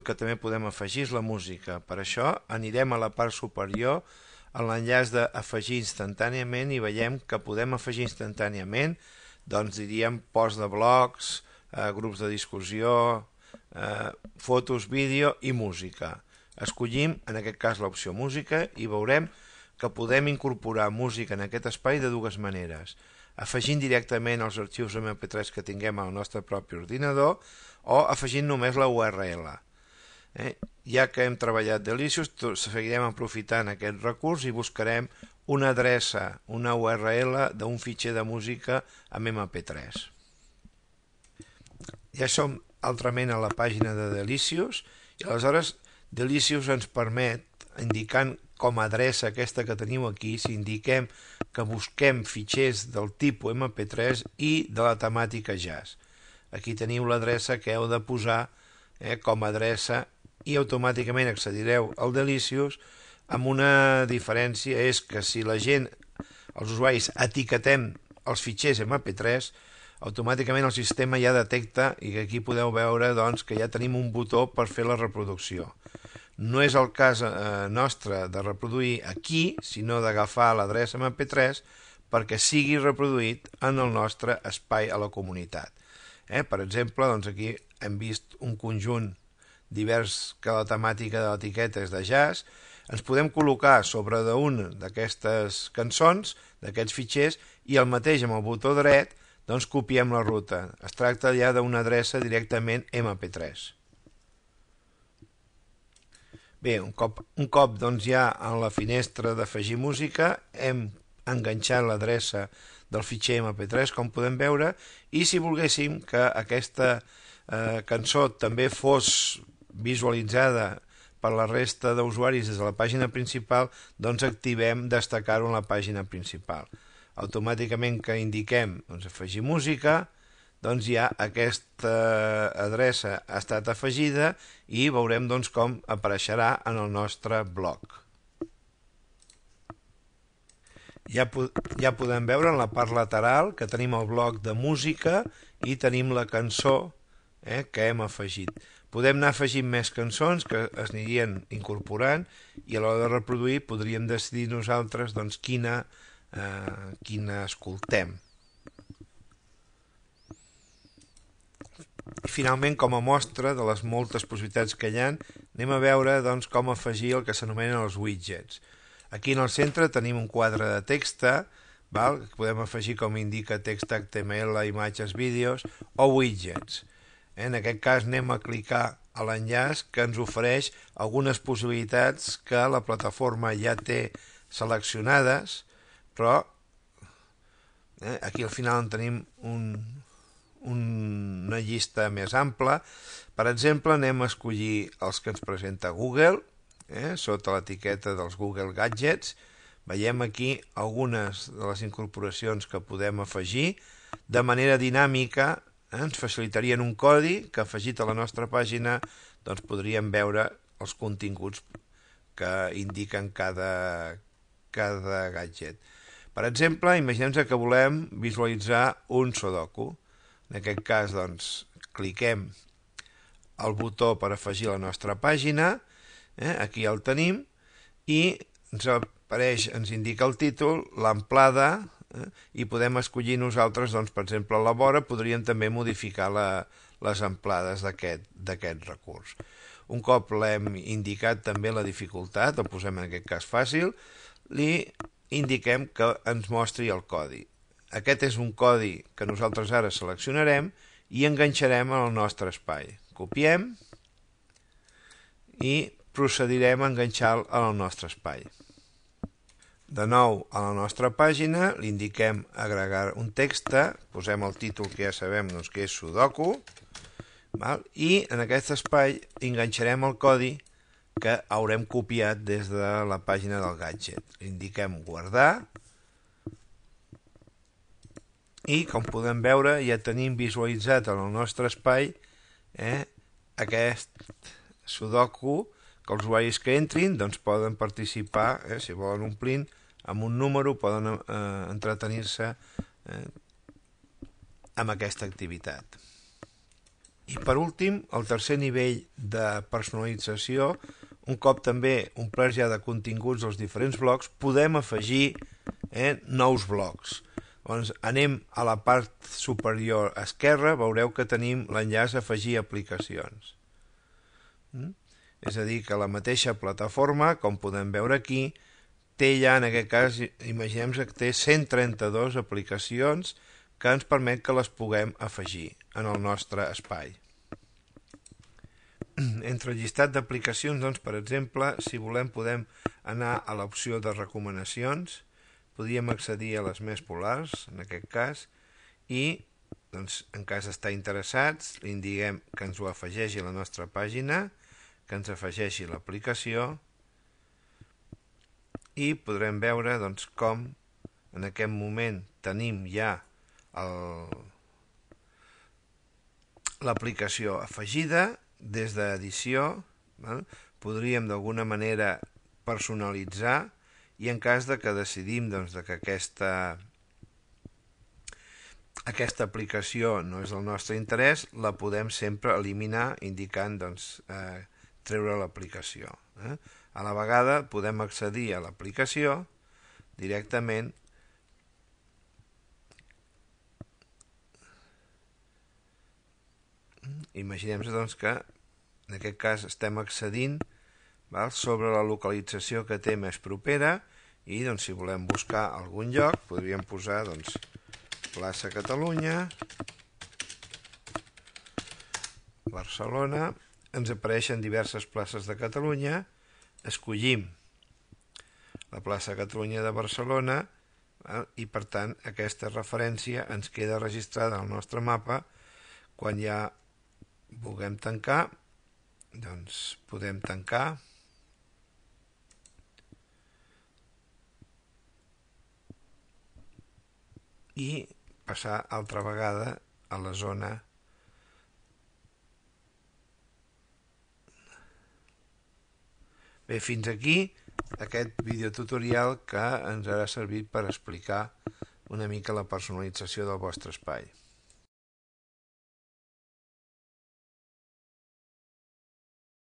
que també podem afegir és la música. Per això anirem a la part superior a l'enllaç d'afegir instantàniament i veiem que podem afegir instantàniament, doncs diríem post de blogs, grups de discussió, fotos, vídeo i música. Escollim en aquest cas l'opció música i veurem que podem incorporar música en aquest espai de dues maneres, afegint directament els arxius MP3 que tinguem al nostre propi ordinador o afegint només la URL. Ja que hem treballat Delicious, seguirem aprofitant aquest recurs i buscarem una adreça, una URL d'un fitxer de música amb MP3. Ja som altrament a la pàgina de Delicious i aleshores Delicious ens permet, indicant com a adreça aquesta que teniu aquí, si indiquem que busquem fitxers del tipus MP3 i de la temàtica jazz. Aquí teniu l'adreça que heu de posar com a adreça i automàticament accedireu al Delicious amb una diferència, és que si la gent, els usuaris, etiquetem els fitxers MP3, automàticament el sistema ja detecta i aquí podeu veure doncs, que ja tenim un botó per fer la reproducció. No és el cas nostre de reproduir aquí, sinó d'agafar l'adreça MP3 perquè sigui reproduït en el nostre espai a la comunitat. Per exemple, doncs aquí hem vist un conjunt divers que la temàtica de l'etiqueta és de jazz. Ens podem col·locar sobre d'una d'aquestes cançons, d'aquests fitxers, i el mateix amb el botó dret doncs copiem la ruta. Es tracta ja d'una adreça directament MP3. Bé, un cop doncs, ja en la finestra d'afegir música hem enganxat l'adreça del fitxer MP3, com podem veure, i si volguéssim que aquesta cançó també fos visualitzada per la resta d'usuaris des de la pàgina principal, doncs activem destacar-ho en la pàgina principal. Automàticament que indiquem afegir música, doncs ja aquesta adreça ha estat afegida i veurem com apareixerà en el nostre blog. Ja podem veure en la part lateral que tenim el bloc de música i tenim la cançó que hem afegit. Podem anar afegint més cançons que es anirien incorporant i a l'hora de reproduir podríem decidir nosaltres quina escoltem. I finalment, com a mostra de les moltes possibilitats que hi ha, anem a veure com afegir el que s'anomenen els widgets. Aquí en el centre tenim un quadre de text, que podem afegir, com indica, text HTML, imatges, vídeos o widgets. En aquest cas anem a clicar a l'enllaç que ens ofereix algunes possibilitats que la plataforma ja té seleccionades, però aquí al final en tenim una llista més ampla. Per exemple, anem a escollir els que ens presenta Google, sota l'etiqueta dels Google Gadgets. Veiem aquí algunes de les incorporacions que podem afegir. De manera dinàmica ens facilitarien un codi que, afegit a la nostra pàgina, doncs podríem veure els continguts que indiquen cada gadget. Per exemple, imaginem que volem visualitzar un sudoku. En aquest cas, doncs, cliquem el botó per afegir la nostra pàgina, aquí el tenim, i ens indica el títol, l'amplada, i podem escollir nosaltres, per exemple, a la vora podríem també modificar les amplades d'aquest recurs. Un cop l'hem indicat també la dificultat, el posem en aquest cas fàcil, li indiquem que ens mostri el codi. Aquest és un codi que nosaltres ara seleccionarem i enganxarem al nostre espai. Copiem i procedirem a enganxar-lo al nostre espai. De nou, a la nostra pàgina li indiquem agregar un text, posem el títol que ja sabem que és Sudoku, i en aquest espai enganxarem el codi que haurem copiat des de la pàgina del gadget. Li indiquem guardar i, com podem veure, ja tenim visualitzat en el nostre espai aquest Sudoku que els usuaris que entrin poden participar, si volen omplint amb un número, poden entretenir-se amb aquesta activitat. I per últim, el tercer nivell de personalització, un cop també omplert ja de continguts dels diferents blocs, podem afegir nous blocs. Doncs anem a la part superior esquerra, veureu que tenim l'enllaç a afegir aplicacions. És a dir, que la mateixa plataforma, com podem veure aquí, té ja, en aquest cas, imaginem que té 132 aplicacions que ens permet que les puguem afegir en el nostre espai. Entre el llistat d'aplicacions, doncs, per exemple, si volem podem anar a l'opció de recomanacions, podríem accedir a les més populars, en aquest cas, i doncs, en cas d'estar interessats, li indiquem que ens ho afegeixi a la nostra pàgina, que ens afegeixi l'aplicació, i podrem veure doncs, com en aquest moment tenim ja l'aplicació afegida des d'edició. Podríem d'alguna manera personalitzar i en cas de que decidim doncs, que aquesta aplicació no és del nostre interès, la podem sempre eliminar indicant doncs, treure l'aplicació. A la vegada podem accedir a l'aplicació directament imaginem-nos doncs, que en aquest cas estem accedint sobre la localització que té més propera i doncs, si volem buscar algun lloc podríem posar doncs, plaça Catalunya, Barcelona, ens apareixen diverses places de Catalunya, escollim la plaça Catalunya de Barcelona i per tant aquesta referència ens queda registrada al nostre mapa. Quan ja vulguem tancar, doncs podem tancar i passar altra vegada a la zona Bé, fins aquí aquest videotutorial que ens ha servit per explicar una mica la personalització del vostre espai.